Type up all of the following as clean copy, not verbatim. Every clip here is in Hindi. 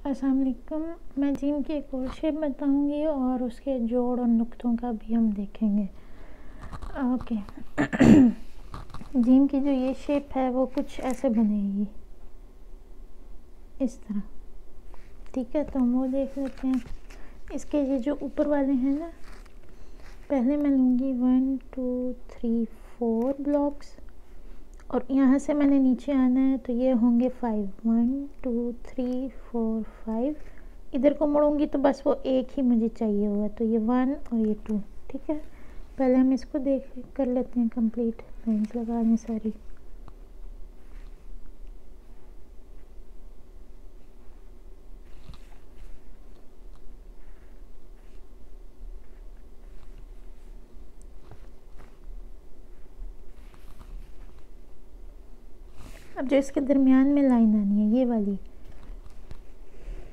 अस्सलाम वालेकुम। मैं जीम की एक और शेप बताऊंगी और उसके जोड़ और नुक्तों का भी हम देखेंगे। ओके। जीम की जो ये शेप है वो कुछ ऐसे बनेगी, इस तरह। ठीक है, तो हम वो देख लेते हैं। इसके ये जो ऊपर वाले हैं ना, पहले मैं लूँगी 1 2 3 4 ब्लॉक्स और यहाँ से मैंने नीचे आना है, तो ये होंगे 5 1 2 3 4 5। इधर को मुड़ूंगी तो बस वो एक ही मुझे चाहिए होगा, तो ये 1 और ये 2। ठीक है, पहले हम इसको देख कर लेते हैं कंप्लीट। लाइन्स लगा लें सारी। अब जो इसके दरमियान में लाइन आनी है, ये वाली,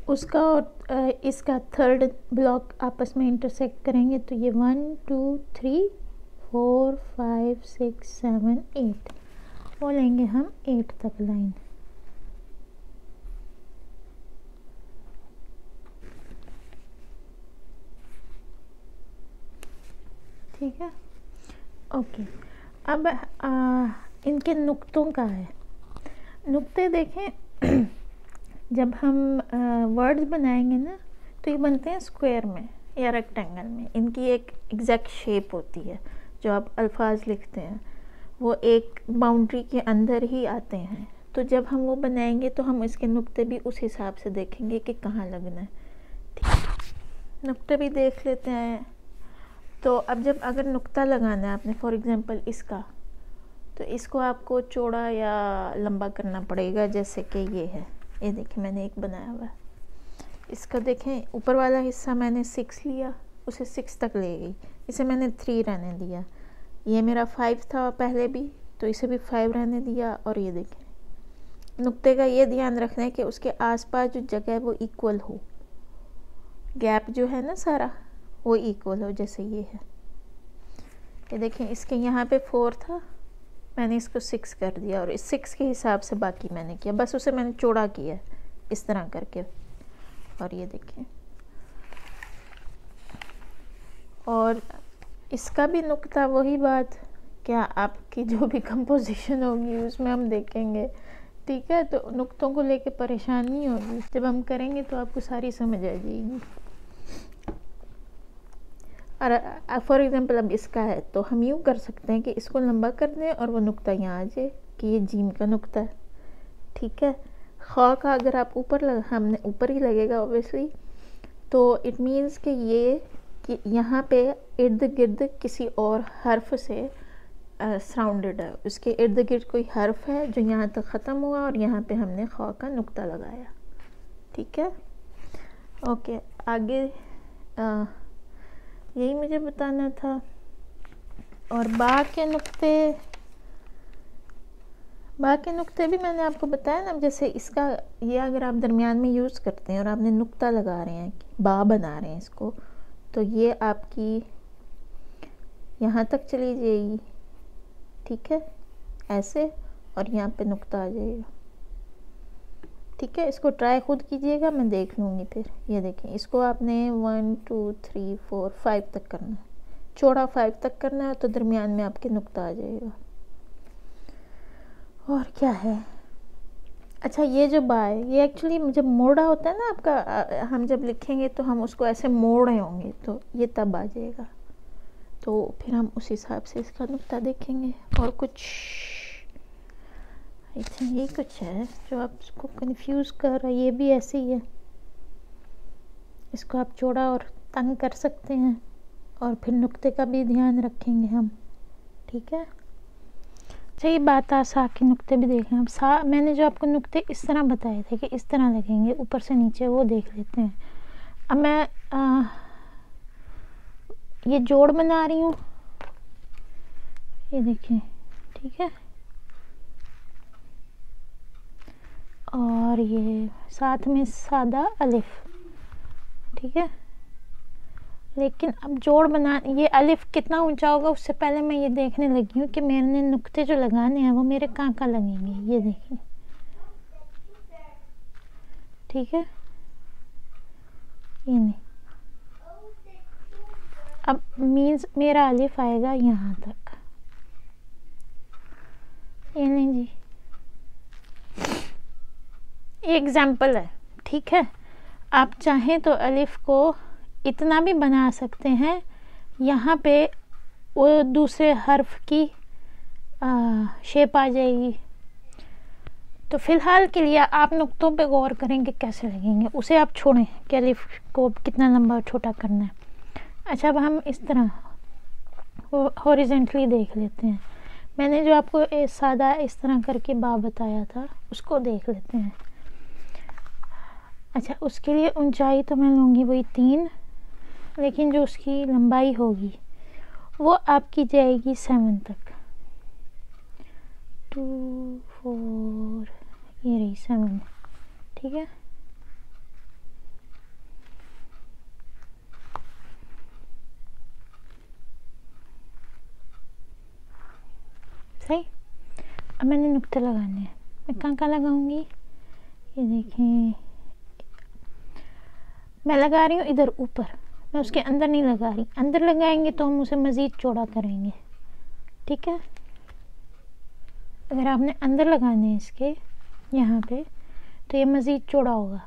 उसका और इसका थर्ड ब्लॉक आपस में इंटरसेक्ट करेंगे, तो ये 1 2 3 4 5 6 7 8 वो लेंगे हम 8 तक लाइन। ठीक है, ओके। अब इनके नुक्तों का है। नुक्ते देखें, जब हम वर्ड्स बनाएंगे ना, तो ये बनते हैं स्क्वायर में या रेक्टेंगल में। इनकी एक एग्जैक्ट शेप होती है। जो आप अल्फाज लिखते हैं वो एक बाउंड्री के अंदर ही आते हैं। तो जब हम वो बनाएंगे तो हम इसके नुक्ते भी उस हिसाब से देखेंगे कि कहाँ लगना है। ठीक है, नुक्ते भी देख लेते हैं। तो अब जब अगर नुक्ता लगाना है आपने, फॉर एग्जांपल इसका, तो इसको आपको चौड़ा या लंबा करना पड़ेगा। जैसे कि ये है, ये देखिए मैंने एक बनाया हुआ है। इसका देखें, ऊपर वाला हिस्सा मैंने 6 लिया, उसे 6 तक ले गई, इसे मैंने 3 रहने दिया। ये मेरा 5 था पहले भी, तो इसे भी 5 रहने दिया। और ये देखें, नुक्ते का ये ध्यान रखना है कि उसके आसपास जो जगह है वो इक्वल हो, गैप जो है ना सारा वो इक्वल हो। जैसे ये है, ये देखें, इसके यहाँ पे 4 था, मैंने इसको 6 कर दिया और इस 6 के हिसाब से बाकी मैंने किया। बस उसे मैंने चौड़ा किया इस तरह करके। और ये देखिए, और इसका भी नुक्ता वही बात, क्या आपकी जो भी कंपोजिशन होगी उसमें हम देखेंगे। ठीक है, तो नुक्तों को लेके परेशान नहीं होगी, जब हम करेंगे तो आपको सारी समझ आ जाएगी। और फॉर एग्जांपल अब इसका है, तो हम यूँ कर सकते हैं कि इसको लंबा कर दें और वो नुक्ता यहाँ आ जाए कि ये जीम का नुक्ता है। ठीक है, खा का अगर आप ऊपर हमने ऊपर ही लगेगा ऑब्वियसली, तो इट मीन्स कि ये कि यहाँ पे इर्द गिर्द किसी और हर्फ से सराउंडेड है। उसके इर्द गिर्द कोई हर्फ है जो यहाँ तक ख़त्म हुआ और यहाँ पे हमने खा का नुक्ता लगाया। ठीक है, ओके। आगे यही मुझे बताना था। और बा के नुक्ते भी मैंने आपको बताया ना। जैसे इसका ये अगर आप दरमियान में यूज़ करते हैं और आपने नुक्ता लगा रहे हैं, बा बना रहे हैं इसको, तो ये आपकी यहाँ तक चली जाएगी। ठीक है, ऐसे, और यहाँ पे नुक्ता आ जाएगा। ठीक है, इसको ट्राई खुद कीजिएगा, मैं देख लूँगी फिर। ये देखें, इसको आपने 1 2 3 4 5 तक करना है, चौड़ा 5 तक करना है, तो दरमियान में आपके नुक्ता आ जाएगा। और क्या है, अच्छा, ये जो बा है, ये एक्चुअली जब मोड़ा होता है ना आपका, हम जब लिखेंगे तो हम उसको ऐसे मोड़ रहे होंगे, तो ये तब आ जाएगा। तो फिर हम उस हिसाब से इसका नुक्ता देखेंगे। और कुछ ये कुछ है जो आपको कंफ्यूज कर रहा है, ये भी ऐसे ही है। इसको आप चौड़ा और तंग कर सकते हैं, और फिर नुक्ते का भी ध्यान रखेंगे हम। ठीक है, अच्छा, ये बात सा के नुक्ते भी देखें। अब मैंने जो आपको नुक्ते इस तरह बताए थे कि इस तरह लगेंगे ऊपर से नीचे, वो देख लेते हैं। अब मैं ये जोड़ बना रही हूँ, ये देखिए। ठीक है, और ये साथ में सादा अलिफ। ठीक है, लेकिन अब जोड़ बना, ये अलिफ कितना ऊंचा होगा उससे पहले मैं ये देखने लगी हूँ कि मैंने नुक्ते जो लगाने हैं वो मेरे कहाँ लगेंगे। ये देखिए, ठीक है, ये नहीं, अब मीन्स मेरा अलिफ आएगा यहाँ तक, ये नहीं जी, ये एग्जाम्पल है, ठीक है। आप चाहें तो अलिफ को इतना भी बना सकते हैं, यहाँ पे वो दूसरे हर्फ की शेप आ जाएगी। तो फ़िलहाल के लिए आप नुक्तों पे गौर करेंगे कैसे लगेंगे, उसे आप छोड़ें कि अलिफ को कितना लंबा और छोटा करना है। अच्छा, अब हम इस तरह हॉरिजेंटली देख लेते हैं। मैंने जो आपको सादा इस तरह करके बा बताया था उसको देख लेते हैं। अच्छा, उसके लिए ऊंचाई तो मैं लूँगी वही 3, लेकिन जो उसकी लंबाई होगी वो आपकी जाएगी 7 तक, 2 4, ये रही 7, ठीक है। सही। अब मैंने नुक्ते लगाने हैं, मैं कहाँ कहाँ लगाऊंगी, ये देखें, मैं लगा रही हूँ इधर ऊपर, मैं उसके अंदर नहीं लगा रही। अंदर लगाएंगे तो हम उसे मज़ीद चौड़ा करेंगे, ठीक है। अगर आपने अंदर लगाने हैं इसके यहाँ पे, तो ये मज़ीद चौड़ा होगा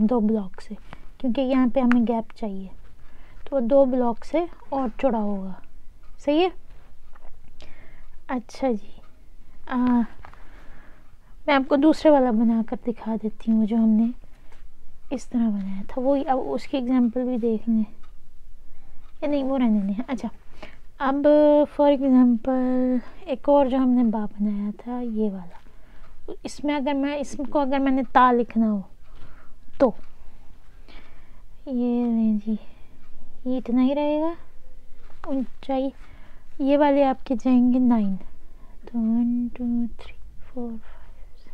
2 ब्लॉक से, क्योंकि यहाँ पे हमें गैप चाहिए, तो 2 ब्लॉक से और चौड़ा होगा। सही है। अच्छा जी, मैं आपको दूसरे वाला बना कर दिखा देती हूँ, जो हमने इस तरह बनाया था वही। अब उसकी एग्जांपल भी देख लें, या नहीं वो रहने दें। अच्छा, अब फॉर एग्जांपल एक और जो हमने बा बनाया था ये वाला, इसमें अगर मैं इसको अगर मैंने ता लिखना हो तो ये लें जी, ये इतना ही रहेगा ऊंचाई। ये वाले आपके जाएंगे 9, तो 1 2 3 4 5 6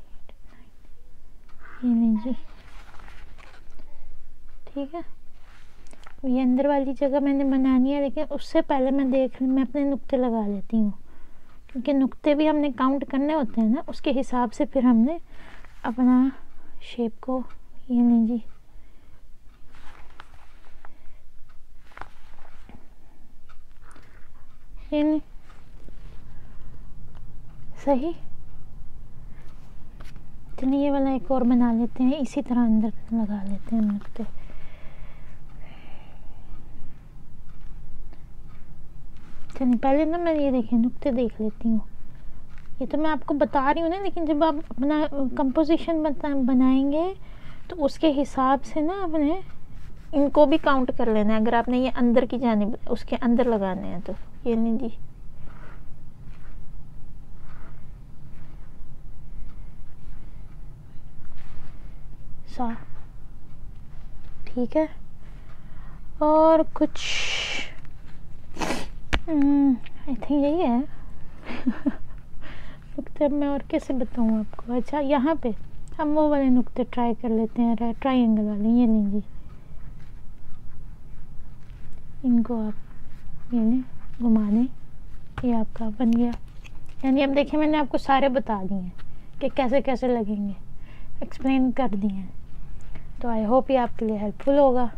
8 9, ये लें जी, ठीक है। ये अंदर वाली जगह मैंने बनानी है, लेकिन उससे पहले मैं अपने नुक्ते लगा लेती हूँ, क्योंकि नुक्ते भी हमने काउंट करने होते हैं ना, उसके हिसाब से फिर हमने अपना शेप को, ये लें जी, ये नहीं सही। चलिए ये वाला एक और बना लेते हैं, इसी तरह अंदर लगा लेते हैं नुक्ते। चलिए पहले ना मैं ये देखें नुक्ते देख लेती हूँ। ये तो मैं आपको बता रही हूँ ना, लेकिन जब आप अपना कंपोजिशन बनाएंगे तो उसके हिसाब से ना अपने इनको भी काउंट कर लेना है। अगर आपने ये अंदर की जानिब उसके अंदर लगाने हैं तो ये नहीं जी, सा, ठीक है। और कुछ आई थिंक यही है। नुक्ते अब मैं और कैसे बताऊँ आपको। अच्छा, यहाँ पे हम वो वाले नुक्ते ट्राई कर लेते हैं, ट्रायंगल वाले, ये लेंगे, इनको आप ये लें, घुमा दें, ये आपका बन गया। यानी अब देखिए मैंने आपको सारे बता दिए हैं कि कैसे कैसे लगेंगे, एक्सप्लेन कर दिए हैं। तो आई होप ये आपके लिए हेल्पफुल होगा।